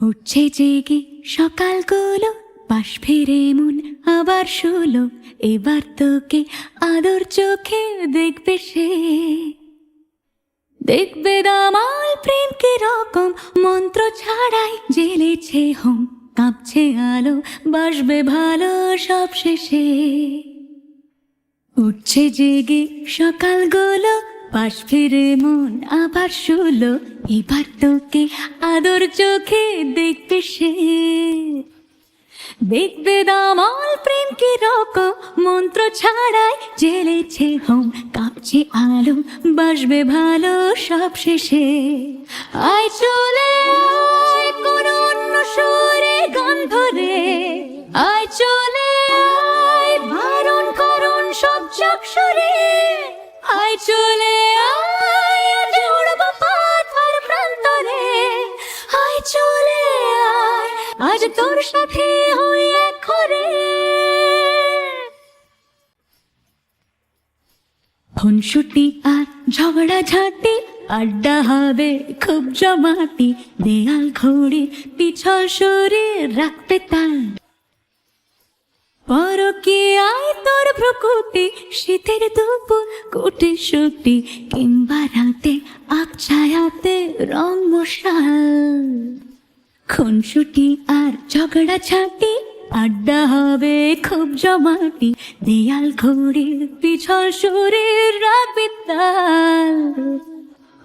উঠছে জেগে সকালগুলো, পাশ ফিরে মন আবার শুলো। এবার তোকে আদর চোখে দেখবে সে, দেখবে দামাল প্রেম কি রকম, মন্ত্র ছাড়াই জ্বেলেছে হোম। কাঁপছে আলো, বাসবে ভালো সব শেষে। উঠছে জেগে সকালগুলো, পাশ ফিরে মন আবার শুলো। এবার তোকে আদর চোখে দেখবে সে, দেখবে দামাল প্রেম কি রকম, মন্ত্র ছাড়াই জ্বেলেছে হোম। কাঁপছে আলো, বাসবে ভালো সব শেষে। আয় চলে আয় কোনো অন্য সুরে গান ধরে, আয় চলে আয় বারণ করুন সব চক্ষুরে। আয় চলে আয় আজ উড়ব পাথর প্রান্তরে। আয় চলে আয় আজ তোর সাথে হই এক করে। খুনসুটি আর ঝগড়া ঝাঁটি, আড্ডা হবে খুব জমাটি। দেয়াল ঘড়ি পিছল সরে রাখতে তাল, পরকীয়ায় তোর ভ্রুকুটি। শীতের দুপুর কুটি সুটি, কিংবা রাতে আবছায়াতে রং মশাল। খুনসুটি আর ঝগড়া ঝাঁটি, আড্ডা হবে খুব জমাটি। দেয়াল ঘড়ির পিছল সরে রাখবে তাল,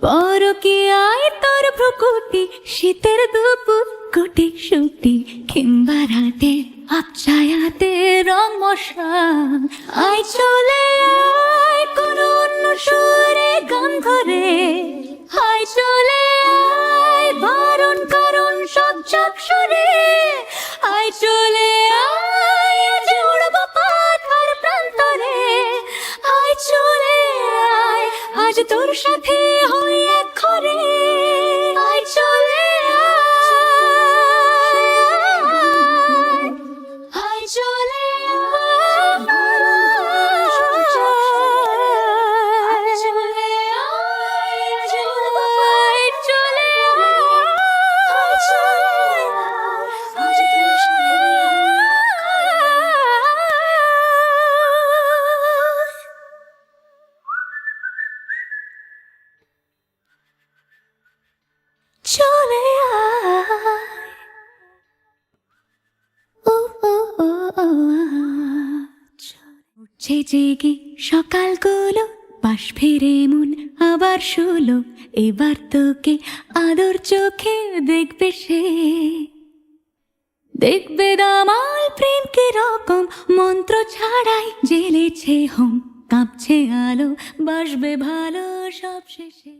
পরকীয়ায় তোর ভ্রুকুটি। শীতের দুপুর কুটি সুটি, কিংবা রাতে আবছায়াতে রং মশাল। আয় চলে আয় কোনো অন্য সুরে গান ধরে, আয় চলে আয় বারণ করুন সব চক্ষুরে। আয় চলে আয় আজ উড়ব পাথর প্রান্তরে। আয় চলে আয় আজ তোর সাথে হই এক করে। আয় চলে আয়, আয় চলে আয়, আয় চলে আয়, আজ উড়ব পাথর চলে আয়, আয় চলে আয়, আজ তোর সাথে চলে আয়। ও ও ও ও আজ। উঠছে জেগে সকালগুলো, পাশ ফিরে মন আবার শুলো। এবার তোকে আদর চোখে দেখবে সে, দেখবে দামাল প্রেম কি রকম, মন্ত্র ছাড়াই জ্বেলেছে হোম। কাঁপছে আলো, বাসবে ভালো সব শেষে।